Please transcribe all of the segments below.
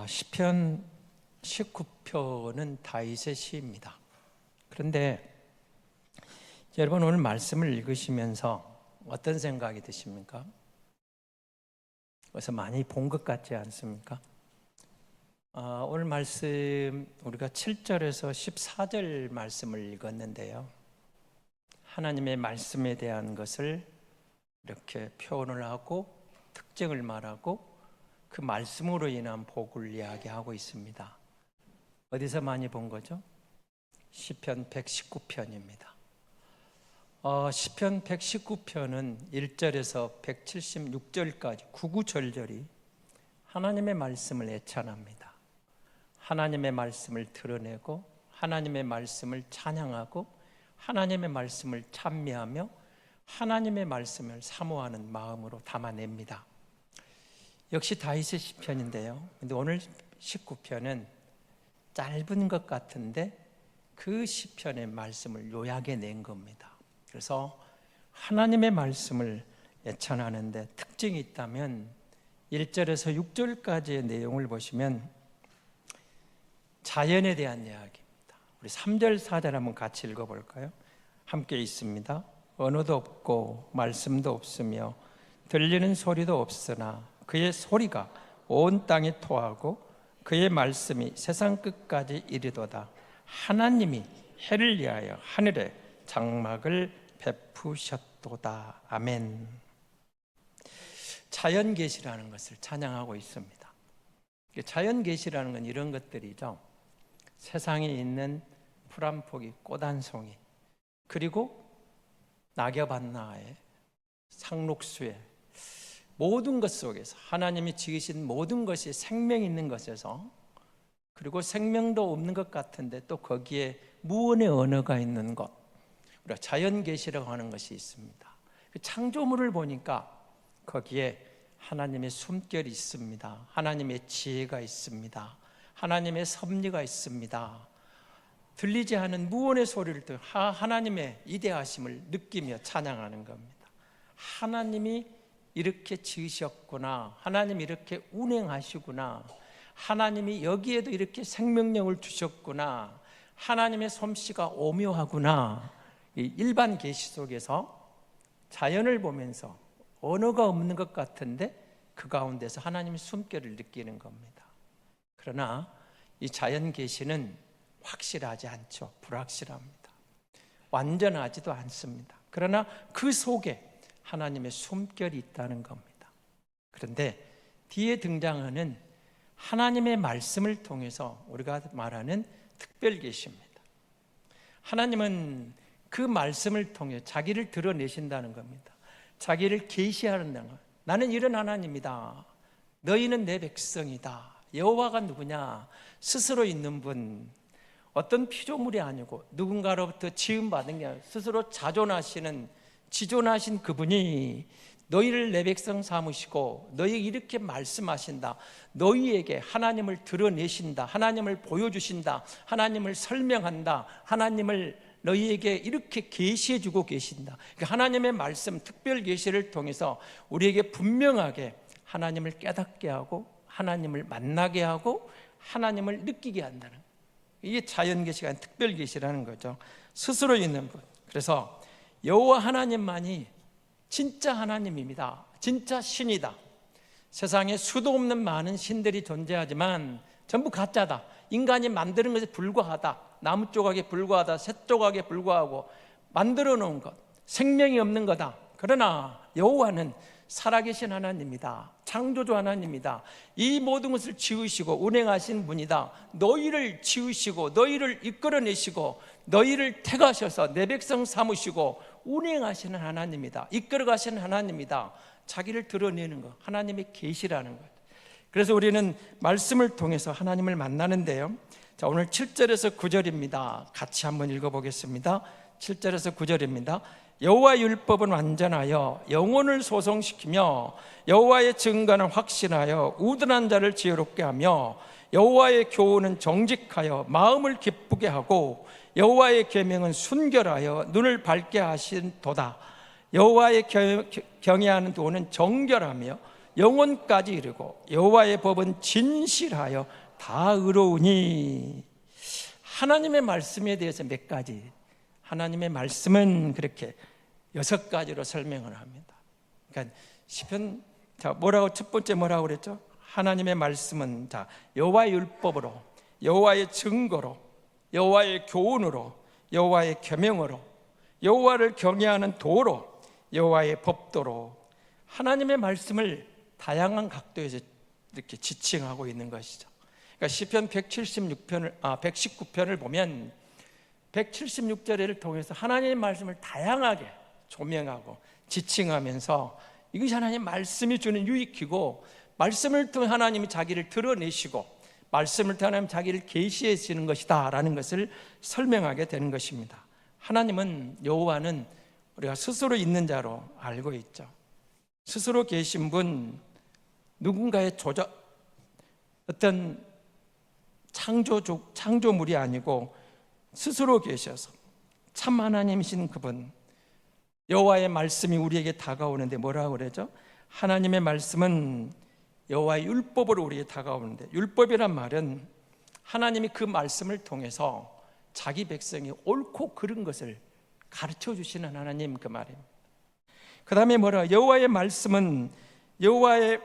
시편 19편은 다윗의 시입니다. 그런데 여러분 오늘 말씀을 읽으시면서 어떤 생각이 드십니까? 그래서 많이 본 것 같지 않습니까? 오늘 말씀 우리가 7절에서 14절 말씀을 읽었는데요. 하나님의 말씀에 대한 것을 이렇게 표현을 하고 특징을 말하고 그 말씀으로 인한 복을 이야기하고 있습니다. 어디서 많이 본 거죠? 시편 119편입니다. 시편 119편은 1절에서 176절까지 구구절절이 하나님의 말씀을 애찬합니다. 하나님의 말씀을 드러내고 하나님의 말씀을 찬양하고 하나님의 말씀을 찬미하며 하나님의 말씀을 사모하는 마음으로 담아냅니다. 역시 다윗의 시편인데요. 근데 오늘 19편은 짧은 것 같은데 그 시편의 말씀을 요약해 낸 겁니다. 그래서 하나님의 말씀을 애찬하는데 특징이 있다면 1절에서 6절까지의 내용을 보시면 자연에 대한 이야기입니다. 우리 3절, 4절 한번 같이 읽어볼까요? 함께 있습니다. 언어도 없고 말씀도 없으며 들리는 소리도 없으나 그의 소리가 온 땅에 토하고 그의 말씀이 세상 끝까지 이르도다. 하나님이 해를 위하여 하늘에 장막을 베푸셨도다. 아멘. 자연계시라는 것을 찬양하고 있습니다. 자연계시라는 건 이런 것들이죠. 세상에 있는 풀 한 포기, 꽃 한 송이, 그리고 낙엽 하나에 상록수에 모든 것 속에서 하나님이 지으신 모든 것이 생명 있는 것에서, 그리고 생명도 없는 것 같은데 또 거기에 무언의 언어가 있는 것, 우리가 자연계시라고 하는 것이 있습니다. 창조물을 보니까 거기에 하나님의 숨결이 있습니다. 하나님의 지혜가 있습니다. 하나님의 섭리가 있습니다. 들리지 않은 무언의 소리를 듣고 하나님의 위대하심을 느끼며 찬양하는 겁니다. 하나님이 이렇게 지으셨구나, 하나님이 이렇게 운행하시구나, 하나님이 여기에도 이렇게 생명력을 주셨구나, 하나님의 솜씨가 오묘하구나. 이 일반 계시 속에서 자연을 보면서 언어가 없는 것 같은데 그 가운데서 하나님의 숨결을 느끼는 겁니다. 그러나 이 자연 계시는 확실하지 않죠. 불확실합니다. 완전하지도 않습니다. 그러나 그 속에 하나님의 숨결이 있다는 겁니다. 그런데 뒤에 등장하는 하나님의 말씀을 통해서 우리가 말하는 특별 계시입니다. 하나님은 그 말씀을 통해 자기를 드러내신다는 겁니다. 자기를 계시하는 것. 나는 이런 하나님이다. 너희는 내 백성이다. 여호와가 누구냐? 스스로 있는 분, 어떤 피조물이 아니고 누군가로부터 지음받은 게 아니라 스스로 지존하신 그분이 너희를 내 백성 삼으시고 너희에게 이렇게 말씀하신다. 너희에게 하나님을 드러내신다. 하나님을 보여주신다. 하나님을 설명한다. 하나님을 너희에게 이렇게 계시해주고 계신다. 그러니까 하나님의 말씀, 특별 계시를 통해서 우리에게 분명하게 하나님을 깨닫게 하고 하나님을 만나게 하고 하나님을 느끼게 한다는, 이게 자연 계시가 특별 계시라는 거죠. 스스로 있는 분. 그래서 여호와 하나님만이 진짜 하나님입니다. 진짜 신이다. 세상에 수도 없는 많은 신들이 존재하지만 전부 가짜다. 인간이 만드는 것에 불과하다. 나무 조각에 불과하다. 새 조각에 불과하고 만들어 놓은 것, 생명이 없는 거다. 그러나 여호와는 살아계신 하나님이다. 창조주 하나님이다. 이 모든 것을 지으시고 운행하신 분이다. 너희를 지으시고 너희를 이끌어내시고 너희를 택하셔서 내 백성 삼으시고 운행하시는 하나님이다. 이끌어가시는 하나님이다. 자기를 드러내는 것, 하나님의 계시라는 것. 그래서 우리는 말씀을 통해서 하나님을 만나는데요. 자, 오늘 7절에서 9절입니다. 같이 한번 읽어보겠습니다. 7절에서 9절입니다. 여호와의 율법은 완전하여 영혼을 소성시키며 여호와의 증거는 확신하여 우둔한 자를 지혜롭게 하며 여호와의 교훈은 정직하여 마음을 기쁘게 하고 여호와의 계명은 순결하여 눈을 밝게 하신 도다. 여호와의 경외하는 도는 정결하며 영원까지 이르고 여호와의 법은 진실하여 다 의로우니. 하나님의 말씀에 대해서 몇 가지, 하나님의 말씀은 그렇게 6가지로 설명을 합니다. 그러니까 시편, 자, 뭐라고, 첫 번째 뭐라고 그랬죠? 하나님의 말씀은, 자, 여호와의 율법으로, 여호와의 증거로, 여호와의 교훈으로, 여호와의 계명으로, 여호와를 경외하는 도로, 여호와의 법도로. 하나님의 말씀을 다양한 각도에서 이렇게 지칭하고 있는 것이죠. 그러니까 시편 119편을 보면 176절을 통해서 하나님의 말씀을 다양하게 조명하고 지칭하면서 이것이 하나님의 말씀이 주는 유익이고, 말씀을 통해 하나님이 자기를 드러내시고 말씀을 통해 하나님 자기를 계시해지는 것이다 라는 것을 설명하게 되는 것입니다. 하나님은, 여호와는 우리가 스스로 있는 자로 알고 있죠. 스스로 계신 분, 누군가의 어떤 창조물이 아니고 스스로 계셔서 참 하나님이신 그분, 여호와의 말씀이 우리에게 다가오는데 뭐라고 그러죠? 하나님의 말씀은 여호와의 율법으로 우리에게 다가오는데, 율법이란 말은 하나님이 그 말씀을 통해서 자기 백성이 옳고 그른 것을 가르쳐 주시는 하나님, 그 말입니다. 그 다음에 뭐라, 여호와의 말씀은 여호와의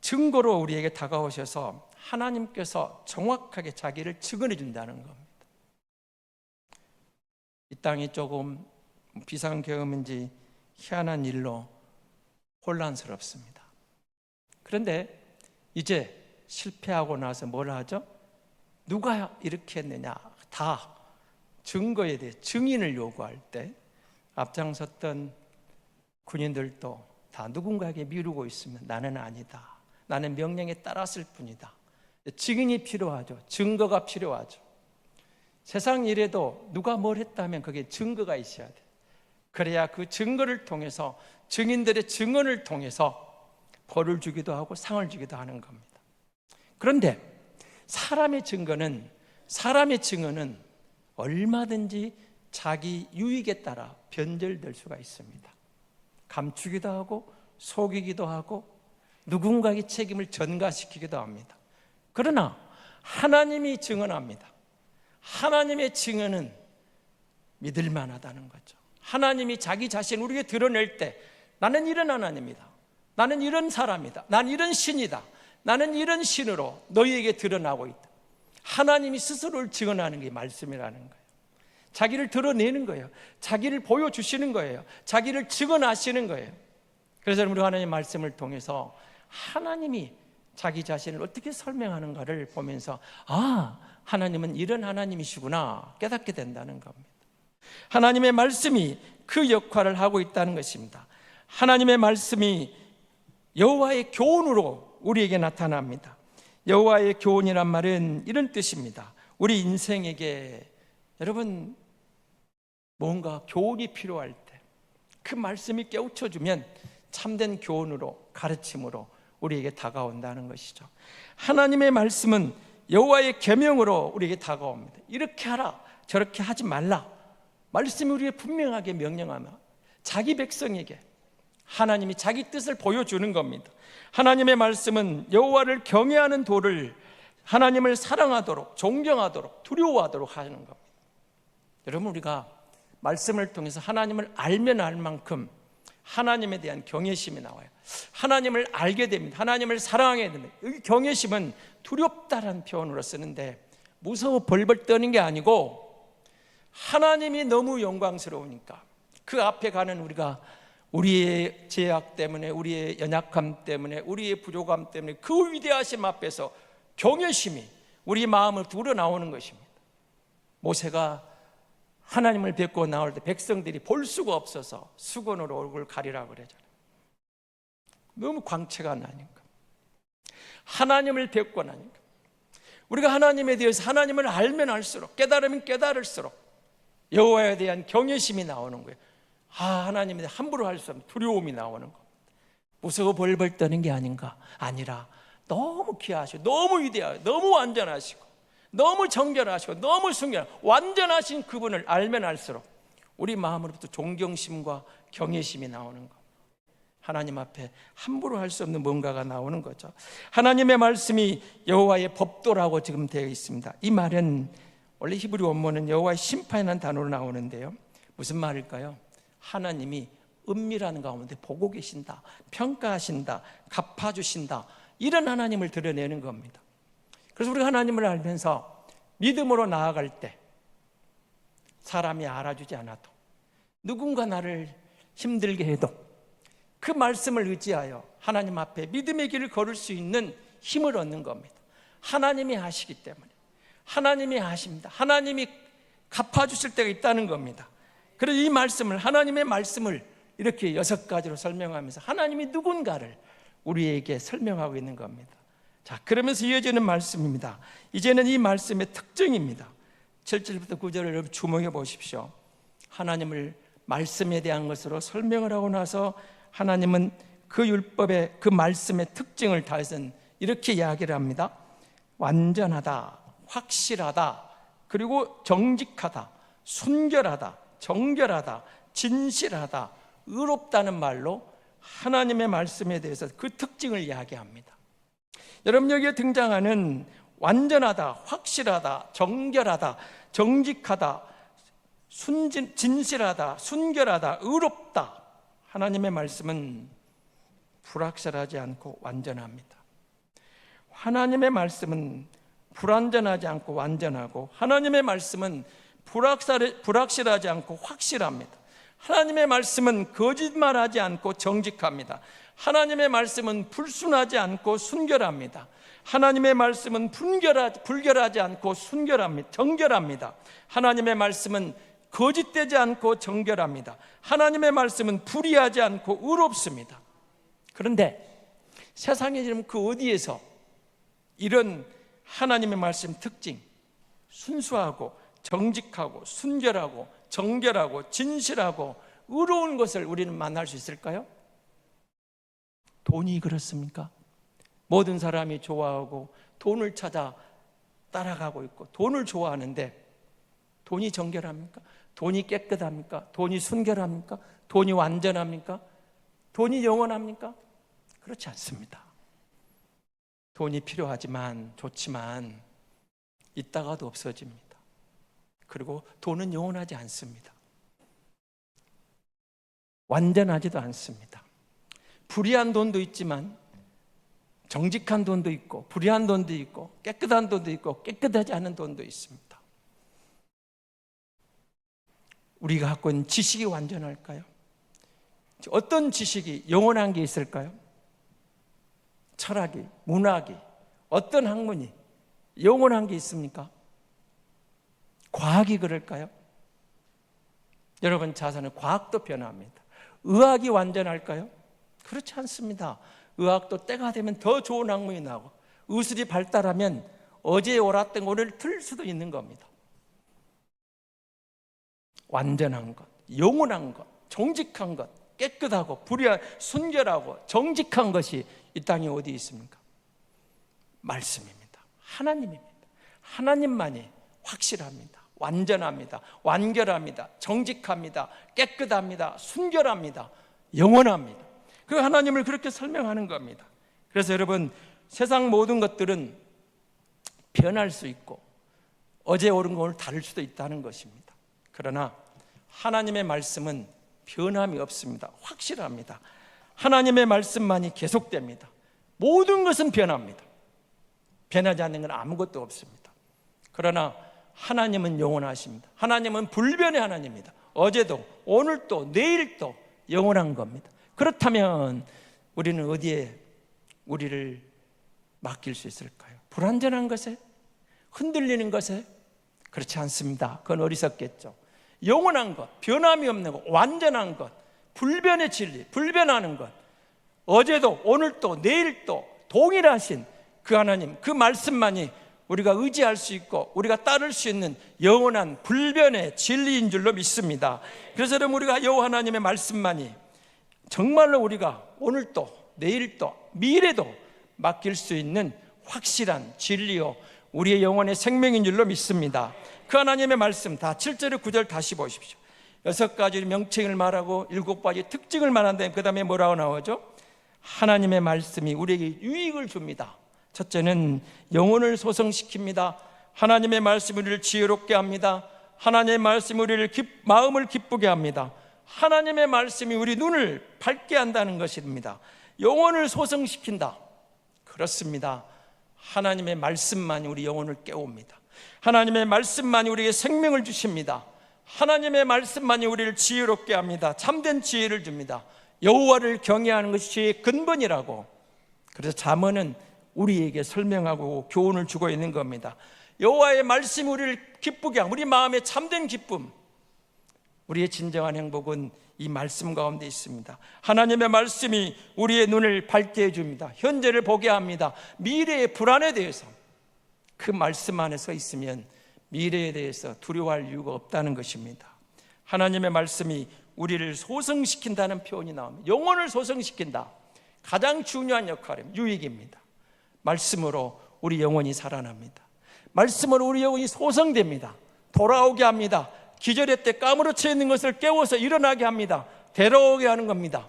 증거로 우리에게 다가오셔서 하나님께서 정확하게 자기를 증언해 준다는 겁니다. 이 땅이 조금 비상계엄인지 희한한 일로 혼란스럽습니다. 그런데 이제 실패하고 나서 뭘 하죠? 누가 이렇게 했느냐, 다 증거에 대해 증인을 요구할 때 앞장섰던 군인들도 다 누군가에게 미루고 있으면 나는 아니다, 나는 명령에 따랐을 뿐이다. 증인이 필요하죠. 증거가 필요하죠. 세상 일에도 누가 뭘 했다면 그게 증거가 있어야 돼요. 그래야 그 증거를 통해서, 증인들의 증언을 통해서 벌을 주기도 하고 상을 주기도 하는 겁니다. 그런데 사람의 증언은 얼마든지 자기 유익에 따라 변절될 수가 있습니다. 감추기도 하고 속이기도 하고 누군가의 책임을 전가시키기도 합니다. 그러나 하나님이 증언합니다. 하나님의 증언은 믿을 만하다는 거죠. 하나님이 자기 자신을 우리에게 드러낼 때, 나는 이런 하나님이다, 나는 이런 사람이다, 나는 이런 신이다, 나는 이런 신으로 너희에게 드러나고 있다. 하나님이 스스로를 증언하는 게 말씀이라는 거예요. 자기를 드러내는 거예요. 자기를 보여주시는 거예요. 자기를 증언하시는 거예요. 그래서 우리 하나님의 말씀을 통해서 하나님이 자기 자신을 어떻게 설명하는가를 보면서, 아, 하나님은 이런 하나님이시구나 깨닫게 된다는 겁니다. 하나님의 말씀이 그 역할을 하고 있다는 것입니다. 하나님의 말씀이 여호와의 교훈으로 우리에게 나타납니다. 여호와의 교훈이란 말은 이런 뜻입니다. 우리 인생에게, 여러분, 뭔가 교훈이 필요할 때 그 말씀이 깨우쳐주면 참된 교훈으로, 가르침으로 우리에게 다가온다는 것이죠. 하나님의 말씀은 여호와의 계명으로 우리에게 다가옵니다. 이렇게 하라, 저렇게 하지 말라. 말씀이 우리에게 분명하게 명령하며 자기 백성에게 하나님이 자기 뜻을 보여주는 겁니다. 하나님의 말씀은 여호와를 경외하는 도를, 하나님을 사랑하도록, 존경하도록, 두려워하도록 하는 겁니다. 여러분, 우리가 말씀을 통해서 하나님을 알면 알 만큼 하나님에 대한 경외심이 나와요. 하나님을 알게 됩니다. 하나님을 사랑하게 됩니다. 여기 경외심은 두렵다라는 표현으로 쓰는데, 무서워 벌벌 떠는 게 아니고 하나님이 너무 영광스러우니까 그 앞에 가는 우리가, 우리의 죄악 때문에, 우리의 연약함 때문에, 우리의 부족함 때문에 그 위대하심 앞에서 경외심이 우리 마음을 우러나오는 것입니다. 모세가 하나님을 뵙고 나올 때 백성들이 볼 수가 없어서 수건으로 얼굴 가리라고 그러잖아요. 너무 광채가 나니까. 하나님을 뵙고 나니까. 우리가 하나님에 대해서, 하나님을 알면 알수록, 깨달으면 깨달을수록 여호와에 대한 경외심이 나오는 거예요. 하나님에 대해 함부로 할 수 없는 두려움이 나오는 겁니다. 무서워 벌벌 떠는 게 아니라 너무 귀하시고, 너무 위대하시고, 너무 완전하시고, 너무 정결하시고, 너무 순결하시고, 완전하신 그분을 알면 알수록 우리 마음으로부터 존경심과 경외심이 나오는 겁니다. 하나님 앞에 함부로 할 수 없는 뭔가가 나오는 거죠. 하나님의 말씀이 여호와의 법도라고 지금 되어 있습니다. 이 말은 원래 히브리 원문은 여호와의 심판이라는 단어로 나오는데요, 무슨 말일까요? 하나님이 은밀한 가운데 보고 계신다, 평가하신다, 갚아주신다, 이런 하나님을 드러내는 겁니다. 그래서 우리가 하나님을 알면서 믿음으로 나아갈 때 사람이 알아주지 않아도, 누군가 나를 힘들게 해도 그 말씀을 의지하여 하나님 앞에 믿음의 길을 걸을 수 있는 힘을 얻는 겁니다. 하나님이 아시기 때문에, 하나님이 아십니다. 하나님이 갚아주실 때가 있다는 겁니다. 그래서 이 말씀을, 하나님의 말씀을 이렇게 6가지로 설명하면서 하나님이 누군가를 우리에게 설명하고 있는 겁니다. 자, 그러면서 이어지는 말씀입니다. 이제는 이 말씀의 특징입니다. 7절부터 9절을 여러분 주목해 보십시오. 하나님을 말씀에 대한 것으로 설명을 하고 나서 하나님은 그 율법의 그 말씀의 특징을 다해서 이렇게 이야기를 합니다. 완전하다, 확실하다, 그리고 정직하다, 순결하다, 정결하다, 진실하다, 의롭다는 말로 하나님의 말씀에 대해서 그 특징을 이야기합니다. 여러분, 여기에 등장하는 완전하다, 확실하다, 정결하다, 정직하다, 진실하다, 순결하다, 의롭다, 하나님의 말씀은 불확실하지 않고 완전합니다. 하나님의 말씀은 불완전하지 않고 완전하고, 하나님의 말씀은 불확실하지 않고 확실합니다. 하나님의 말씀은 거짓말하지 않고 정직합니다. 하나님의 말씀은 불순하지 않고 순결합니다. 하나님의 말씀은 불결하지 않고 순결합니다. 정결합니다. 하나님의 말씀은 거짓되지 않고 정결합니다. 하나님의 말씀은 불의하지 않고 의롭습니다. 그런데 세상에 지금 그 어디에서 이런 하나님의 말씀 특징, 순수하고 정직하고 순결하고 정결하고 진실하고 의로운 것을 우리는 만날 수 있을까요? 돈이 그렇습니까? 모든 사람이 좋아하고 돈을 찾아 따라가고 있고 돈을 좋아하는데, 돈이 정결합니까? 돈이 깨끗합니까? 돈이 순결합니까? 돈이 완전합니까? 돈이 영원합니까? 그렇지 않습니다. 돈이 필요하지만, 좋지만 있다가도 없어집니다. 그리고 돈은 영원하지 않습니다. 완전하지도 않습니다. 불의한 돈도 있지만 정직한 돈도 있고, 불의한 돈도 있고, 깨끗한 돈도 있고, 깨끗하지 않은 돈도 있습니다. 우리가 갖고 있는 지식이 완전할까요? 어떤 지식이 영원한 게 있을까요? 철학이, 문학이, 어떤 학문이 영원한 게 있습니까? 과학이 그럴까요? 여러분, 자사는 과학도 변합니다. 의학이 완전할까요? 그렇지 않습니다. 의학도 때가 되면 더 좋은 학문이 나오고, 의술이 발달하면 어제 옳았던 오늘 틀릴 수도 있는 겁니다. 완전한 것, 영원한 것, 정직한 것, 깨끗하고 순결하고 정직한 것이 이 땅에 어디 있습니까? 말씀입니다. 하나님입니다. 하나님만이 확실합니다. 완전합니다. 완결합니다. 정직합니다. 깨끗합니다. 순결합니다. 영원합니다. 그 하나님을 그렇게 설명하는 겁니다. 그래서 여러분, 세상 모든 것들은 변할 수 있고 어제 옳은 거 오늘 다를 수도 있다는 것입니다. 그러나 하나님의 말씀은 변함이 없습니다. 확실합니다. 하나님의 말씀만이 계속됩니다. 모든 것은 변합니다. 변하지 않는 건 아무것도 없습니다. 그러나 하나님은 영원하십니다. 하나님은 불변의 하나님입니다. 어제도 오늘도 내일도 영원한 겁니다. 그렇다면 우리는 어디에 우리를 맡길 수 있을까요? 불완전한 것에? 흔들리는 것에? 그렇지 않습니다. 그건 어리석겠죠. 영원한 것, 변함이 없는 것, 완전한 것, 불변의 진리, 불변하는 것, 어제도 오늘도 내일도 동일하신 그 하나님, 그 말씀만이 우리가 의지할 수 있고 우리가 따를 수 있는 영원한 불변의 진리인 줄로 믿습니다. 그래서 여러분, 우리가 여호와 하나님의 말씀만이 정말로 우리가 오늘도 내일도 미래도 맡길 수 있는 확실한 진리요 우리의 영혼의 생명인 줄로 믿습니다. 그 하나님의 말씀 다 7절 9절 다시 보십시오. 6가지 명칭을 말하고 7가지 특징을 말하는데 그 다음에 뭐라고 나오죠? 하나님의 말씀이 우리에게 유익을 줍니다. 첫째는 영혼을 소성시킵니다. 하나님의 말씀이 우리를 지혜롭게 합니다. 하나님의 말씀이 우리를 마음을 기쁘게 합니다. 하나님의 말씀이 우리 눈을 밝게 한다는 것입니다. 영혼을 소성시킨다. 그렇습니다. 하나님의 말씀만이 우리 영혼을 깨웁니다. 하나님의 말씀만이 우리에게 생명을 주십니다. 하나님의 말씀만이 우리를 지혜롭게 합니다. 참된 지혜를 줍니다. 여호와를 경외하는 것이 지혜의 근본이라고. 그래서 잠언은 우리에게 설명하고 교훈을 주고 있는 겁니다. 여호와의 말씀이 우리를 기쁘게 하고 우리 마음의 참된 기쁨, 우리의 진정한 행복은 이 말씀 가운데 있습니다. 하나님의 말씀이 우리의 눈을 밝게 해줍니다. 현재를 보게 합니다. 미래의 불안에 대해서 그 말씀 안에 서 있으면 미래에 대해서 두려워할 이유가 없다는 것입니다. 하나님의 말씀이 우리를 소성시킨다는 표현이 나옵니다. 영혼을 소성시킨다. 가장 중요한 역할은 유익입니다. 말씀으로 우리 영혼이 살아납니다. 말씀으로 우리 영혼이 소성됩니다. 돌아오게 합니다. 기절의 때 까무러쳐 있는 것을 깨워서 일어나게 합니다. 되돌아오게 하는 겁니다.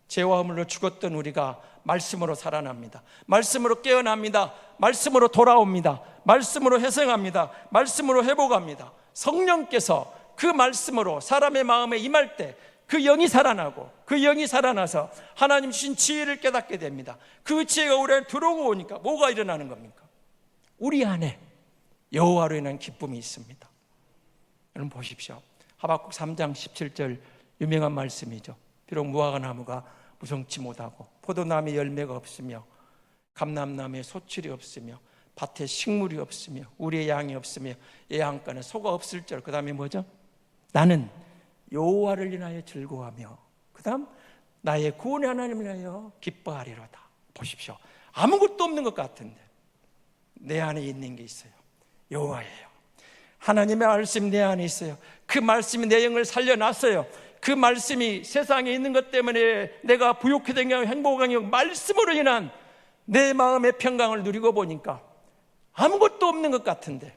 죄와 허물로 죽었던 우리가 말씀으로 살아납니다. 말씀으로 깨어납니다. 말씀으로 돌아옵니다. 말씀으로 회생합니다. 말씀으로 회복합니다. 성령께서 그 말씀으로 사람의 마음에 임할 때 그 영이 살아나고 그 영이 살아나서 하나님 주신 지혜를 깨닫게 됩니다. 그 지혜가 우리 안에 들어오고 오니까 뭐가 일어나는 겁니까? 우리 안에 여호와로 인한 기쁨이 있습니다. 여러분 보십시오. 하박국 3장 17절 유명한 말씀이죠. 비록 무화과나무가 무성치 못하고 포도나무에 열매가 없으며 감람나무에 소출이 없으며 밭에 식물이 없으며 우리의 양이 없으며 예양간에 소가 없을지라도 그 다음에 뭐죠? 나는 여호와를 인하여 즐거워하며 그 다음 나의 구원의 하나님을 인하여 기뻐하리로다. 보십시오. 아무것도 없는 것 같은데 내 안에 있는 게 있어요. 여호와예요. 하나님의 말씀 내 안에 있어요. 그 말씀이 내 영을 살려놨어요. 그 말씀이 세상에 있는 것 때문에 내가 부욕해 된 게 아니라 행복한 게 말씀으로 인한 내 마음의 평강을 누리고 보니까 아무것도 없는 것 같은데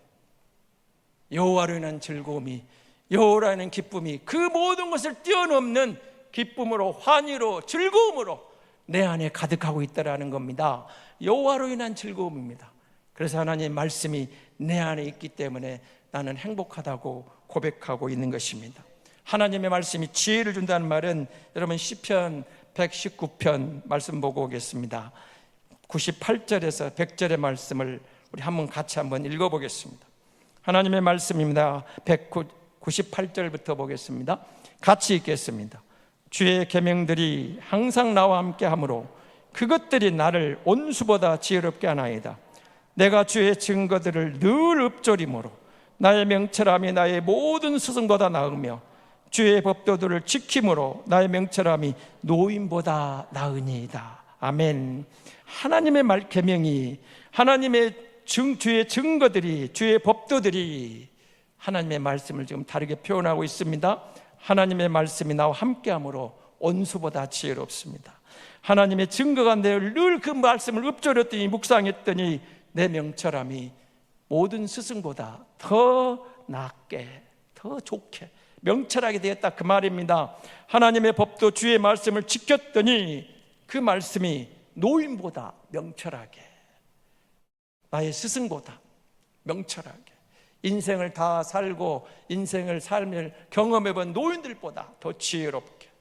여호와로 인한 즐거움이, 여호와로 인한 기쁨이 그 모든 것을 뛰어넘는 기쁨으로, 환희로, 즐거움으로 내 안에 가득하고 있다라는 겁니다. 여호와로 인한 즐거움입니다. 그래서 하나님의 말씀이 내 안에 있기 때문에 나는 행복하다고 고백하고 있는 것입니다. 하나님의 말씀이 지혜를 준다는 말은 여러분 시편 119편 말씀 보고 오겠습니다. 98절에서 100절의 말씀을 우리 같이 한번 읽어보겠습니다. 하나님의 말씀입니다. 198절부터 보겠습니다. 같이 읽겠습니다. 주의 계명들이 항상 나와 함께 하므로 그것들이 나를 온수보다 지혜롭게 하나이다. 내가 주의 증거들을 늘 읊조림으로 나의 명철함이 나의 모든 스승보다 나으며 주의 법도들을 지킴으로 나의 명철함이 노인보다 나으니이다. 아멘. 하나님의 계명이, 하나님의 주의 증거들이, 주의 법도들이 하나님의 말씀을 지금 다르게 표현하고 있습니다. 하나님의 말씀이 나와 함께함으로 온수보다 지혜롭습니다. 하나님의 증거가 늘 그 말씀을 읊조렸더니 묵상했더니 내 명철함이 모든 스승보다 더 낫게, 더 좋게, 명철하게 되었다, 그 말입니다. 하나님의 법도 주의 말씀을 지켰더니 그 말씀이 노인보다 명철하게, 나의 스승보다 명철하게, 인생을 다 살고 인생을 삶을 경험해본 노인들보다 더 지혜롭게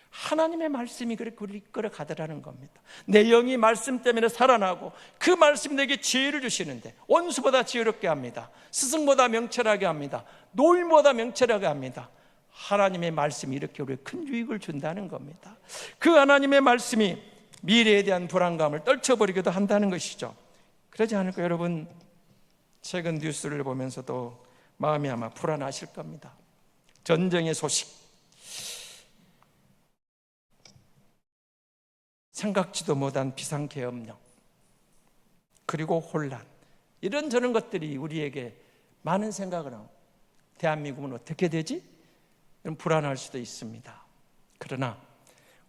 하나님의 말씀이 그렇게 우리를 이끌어 가더라는 겁니다. 내 영이 말씀 때문에 살아나고 그 말씀이 내게 지혜를 주시는데 원수보다 지혜롭게 합니다. 스승보다 명철하게 합니다. 노인보다 명철하게 합니다. 하나님의 말씀이 이렇게 우리에게 큰 유익을 준다는 겁니다. 그 하나님의 말씀이 미래에 대한 불안감을 떨쳐버리기도 한다는 것이죠. 그러지 않을까 여러분? 최근 뉴스를 보면서도 마음이 아마 불안하실 겁니다. 전쟁의 소식, 생각지도 못한 비상계엄령, 그리고 혼란, 이런저런 것들이 우리에게 많은 생각을 하고 대한민국은 어떻게 되지? 이런 불안할 수도 있습니다. 그러나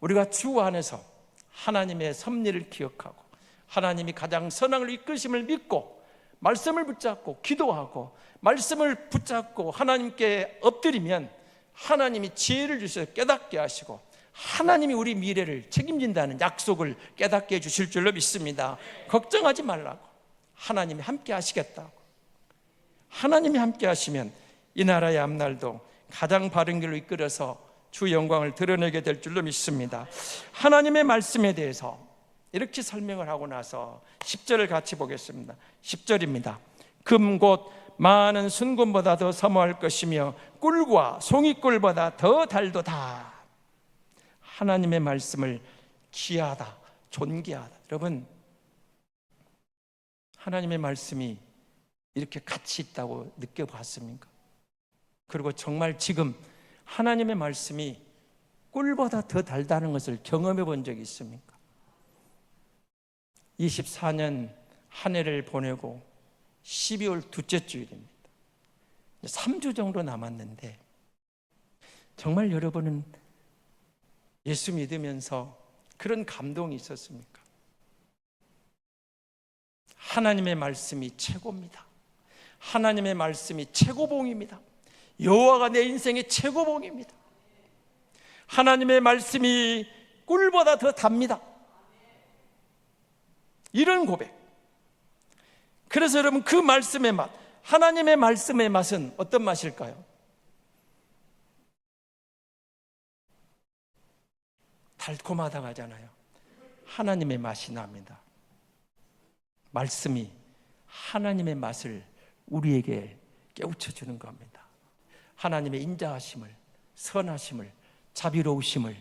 우리가 주 안에서 하나님의 섭리를 기억하고 하나님이 가장 선악을 이끄심을 믿고 말씀을 붙잡고 기도하고 말씀을 붙잡고 하나님께 엎드리면 하나님이 지혜를 주셔서 깨닫게 하시고 하나님이 우리 미래를 책임진다는 약속을 깨닫게 해주실 줄로 믿습니다. 걱정하지 말라고, 하나님이 함께 하시겠다고. 하나님이 함께 하시면 이 나라의 앞날도 가장 바른 길로 이끌어서 주 영광을 드러내게 될 줄로 믿습니다. 하나님의 말씀에 대해서 이렇게 설명을 하고 나서 10절을 같이 보겠습니다. 10절입니다. 금 곧 많은 순금보다 더 사모할 것이며 꿀과 송이꿀보다 더 달도다. 하나님의 말씀을 귀하다, 존귀하다. 여러분, 하나님의 말씀이 이렇게 가치 있다고 느껴봤습니까? 그리고 정말 지금 하나님의 말씀이 꿀보다 더 달다는 것을 경험해 본 적이 있습니까? 24년 한 해를 보내고 12월 둘째 주일입니다. 3주 정도 남았는데 정말 여러분은 예수 믿으면서 그런 감동이 있었습니까? 하나님의 말씀이 최고입니다. 하나님의 말씀이 최고봉입니다. 여호와가 내 인생의 최고봉입니다. 하나님의 말씀이 꿀보다 더 답니다. 이런 고백. 그래서 여러분, 그 말씀의 맛, 하나님의 말씀의 맛은 어떤 맛일까요? 달콤하다고 하잖아요. 하나님의 맛이 납니다. 말씀이 하나님의 맛을 우리에게 깨우쳐 주는 겁니다. 하나님의 인자하심을, 선하심을, 자비로우심을,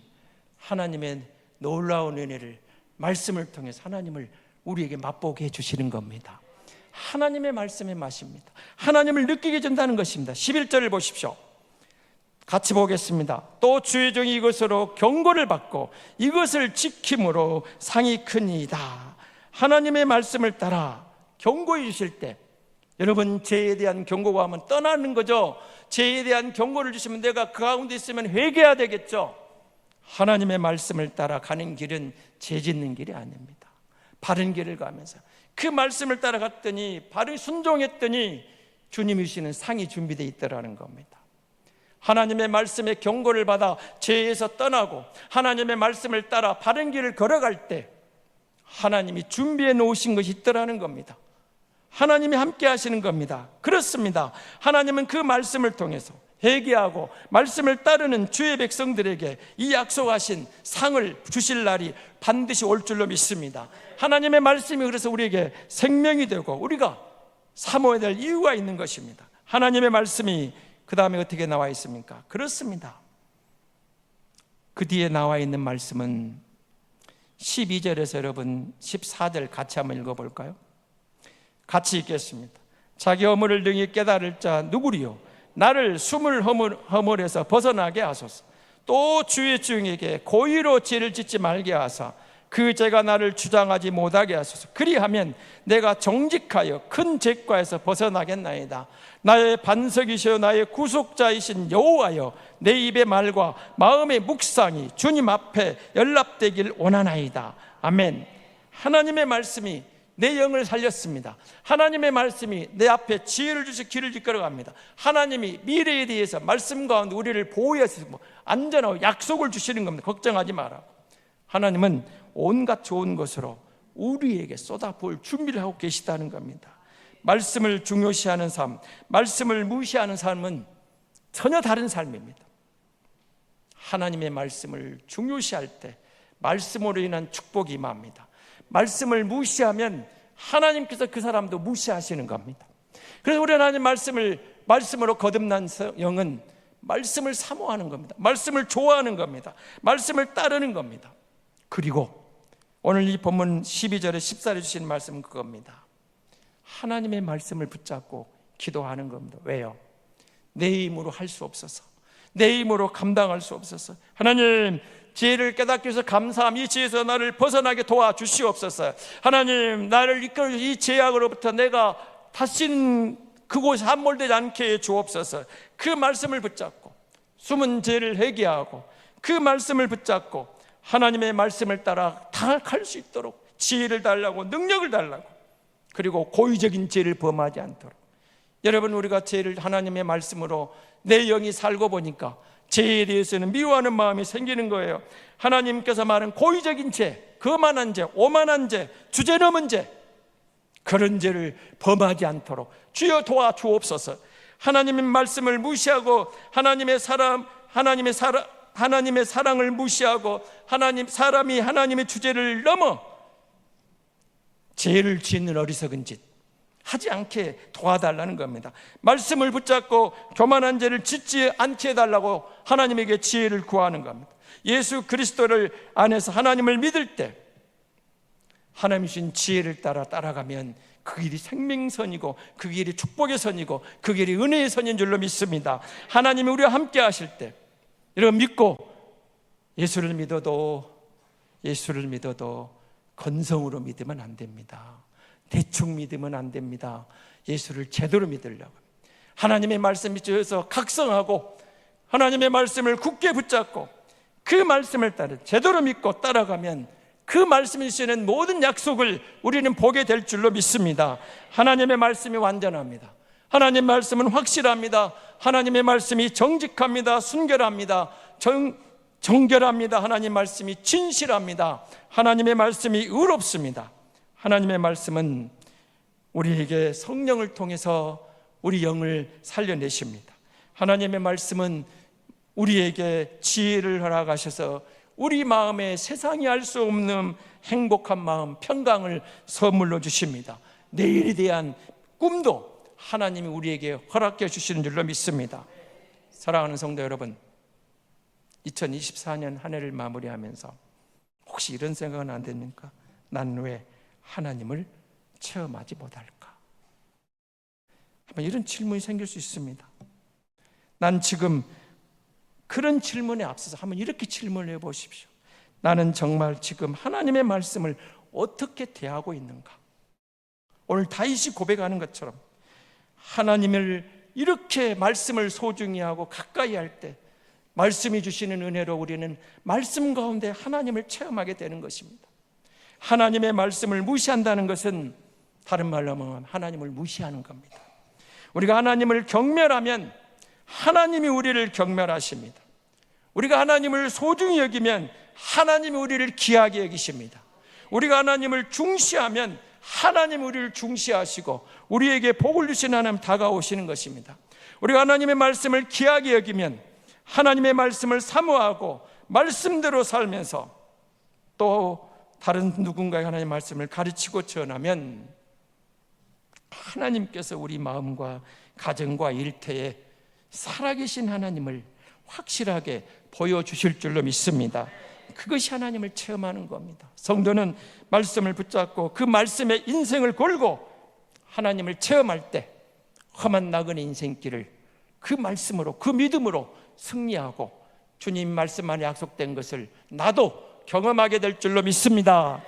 하나님의 놀라운 은혜를 말씀을 통해서 하나님을 우리에게 맛보게 해주시는 겁니다. 하나님의 말씀의 맛입니다. 하나님을 느끼게 준다는 것입니다. 11절을 보십시오. 같이 보겠습니다. 또 주의 종이 이것으로 경고를 받고 이것을 지킴으로 상이 크니이다. 하나님의 말씀을 따라 경고해 주실 때, 여러분, 죄에 대한 경고가 하면 떠나는 거죠. 죄에 대한 경고를 주시면 내가 그 가운데 있으면 회개해야 되겠죠. 하나님의 말씀을 따라 가는 길은 죄 짓는 길이 아닙니다. 바른 길을 가면서 그 말씀을 따라갔더니, 바로 순종했더니 주님이 주시는 상이 준비되어 있더라는 겁니다. 하나님의 말씀에 경고를 받아 죄에서 떠나고 하나님의 말씀을 따라 바른 길을 걸어갈 때 하나님이 준비해 놓으신 것이 있더라는 겁니다. 하나님이 함께 하시는 겁니다. 그렇습니다. 하나님은 그 말씀을 통해서 회개하고 말씀을 따르는 주의 백성들에게 이 약속하신 상을 주실 날이 반드시 올 줄로 믿습니다. 하나님의 말씀이 그래서 우리에게 생명이 되고 우리가 사모해야 될 이유가 있는 것입니다. 하나님의 말씀이 그 다음에 어떻게 나와 있습니까? 그렇습니다. 그 뒤에 나와 있는 말씀은 12절에서 여러분 14절 같이 한번 읽어볼까요? 같이 읽겠습니다. 자기 허물을 능히 깨달을 자 누구리요? 나를 숨을 허물에서 벗어나게 하소서. 또 주의 종에게 고의로 죄를 짓지 말게 하사 그 죄가 나를 주장하지 못하게 하소서. 그리하면 내가 정직하여 큰 죄과에서 벗어나겠나이다. 나의 반석이시여 나의 구속자이신 여호와여, 내 입의 말과 마음의 묵상이 주님 앞에 연락되길 원하나이다. 아멘. 하나님의 말씀이 내 영을 살렸습니다. 하나님의 말씀이 내 앞에 지혜를 주시 길을 이끌어갑니다. 하나님이 미래에 대해서 말씀 가운데 우리를 보호하시고 안전하고 약속을 주시는 겁니다. 걱정하지 마라. 하나님은 온갖 좋은 것으로 우리에게 쏟아부을 준비를 하고 계시다는 겁니다. 말씀을 중요시하는 삶, 말씀을 무시하는 삶은 전혀 다른 삶입니다. 하나님의 말씀을 중요시할 때 말씀으로 인한 축복이 임합니다. 말씀을 무시하면 하나님께서 그 사람도 무시하시는 겁니다. 그래서 우리 하나님 말씀으로 거듭난 영은 말씀을 사모하는 겁니다. 말씀을 좋아하는 겁니다. 말씀을 따르는 겁니다. 그리고 오늘 이 본문 12절에 14절에 주신 말씀은 그겁니다. 하나님의 말씀을 붙잡고 기도하는 겁니다. 왜요? 내 힘으로 할 수 없어서, 내 힘으로 감당할 수 없어서, 하나님 지혜를 깨닫기 위해서 감사함, 이 지혜에서 나를 벗어나게 도와주시옵소서. 하나님 나를 이끌어 이 죄악으로부터 내가 다시는 그곳에 함몰되지 않게 해 주옵소서. 그 말씀을 붙잡고 숨은 죄를 회개하고 그 말씀을 붙잡고 하나님의 말씀을 따라 갈 수 있도록 지혜를 달라고, 능력을 달라고, 그리고 고의적인 죄를 범하지 않도록. 여러분, 우리가 죄를 하나님의 말씀으로 내 영이 살고 보니까 죄에 대해서는 미워하는 마음이 생기는 거예요. 하나님께서 말한 고의적인 죄, 거만한 죄, 오만한 죄, 주제 넘은 죄, 그런 죄를 범하지 않도록 주여 도와주옵소서. 하나님의 말씀을 무시하고 하나님의 사랑을 무시하고 사람이 하나님의 주제를 넘어 죄를 짓는 어리석은 짓 하지 않게 도와달라는 겁니다. 말씀을 붙잡고 교만한 죄를 짓지 않게 해달라고 하나님에게 지혜를 구하는 겁니다. 예수 그리스도를 안에서 하나님을 믿을 때 하나님 주신 지혜를 따라가면 그 길이 생명선이고 그 길이 축복의 선이고 그 길이 은혜의 선인 줄로 믿습니다. 하나님이 우리와 함께 하실 때 여러분 믿고 예수를 믿어도 건성으로 믿으면 안 됩니다. 대충 믿으면 안 됩니다. 예수를 제대로 믿으려고 하나님의 말씀이 주어서 각성하고 하나님의 말씀을 굳게 붙잡고 그 말씀을 따라 제대로 믿고 따라가면 그 말씀이 주시는 모든 약속을 우리는 보게 될 줄로 믿습니다. 하나님의 말씀이 완전합니다. 하나님의 말씀은 확실합니다. 하나님의 말씀이 정직합니다. 순결합니다. 정결합니다. 하나님의 말씀이 진실합니다. 하나님의 말씀이 의롭습니다. 하나님의 말씀은 우리에게 성령을 통해서 우리 영을 살려내십니다. 하나님의 말씀은 우리에게 지혜를 허락하셔서 우리 마음에 세상이 알 수 없는 행복한 마음, 평강을 선물로 주십니다. 내일에 대한 꿈도 하나님이 우리에게 허락해 주시는 줄로 믿습니다. 사랑하는 성도 여러분, 2024년 한 해를 마무리하면서 혹시 이런 생각은 안 됩니까? 난 왜 하나님을 체험하지 못할까? 이런 질문이 생길 수 있습니다. 난 지금 그런 질문에 앞서서 한번 이렇게 질문을 해보십시오. 나는 정말 지금 하나님의 말씀을 어떻게 대하고 있는가? 오늘 다윗이 고백하는 것처럼 하나님을 이렇게 말씀을 소중히 하고 가까이 할 때 말씀이 주시는 은혜로 우리는 말씀 가운데 하나님을 체험하게 되는 것입니다. 하나님의 말씀을 무시한다는 것은 다른 말로 하면 하나님을 무시하는 겁니다. 우리가 하나님을 경멸하면 하나님이 우리를 경멸하십니다. 우리가 하나님을 소중히 여기면 하나님이 우리를 귀하게 여기십니다. 우리가 하나님을 중시하면 하나님이 우리를 중시하시고 우리에게 복을 주신 하나님 다가오시는 것입니다. 우리가 하나님의 말씀을 귀하게 여기면 하나님의 말씀을 사모하고 말씀대로 살면서 또 다른 누군가의 하나님의 말씀을 가르치고 전하면 하나님께서 우리 마음과 가정과 일터에 살아계신 하나님을 확실하게 보여주실 줄로 믿습니다. 그것이 하나님을 체험하는 겁니다. 성도는 말씀을 붙잡고 그 말씀에 인생을 걸고 하나님을 체험할 때 험한 나그네 인생길을 그 말씀으로 그 믿음으로 승리하고 주님 말씀 안에 약속된 것을 나도 경험하게 될 줄로 믿습니다.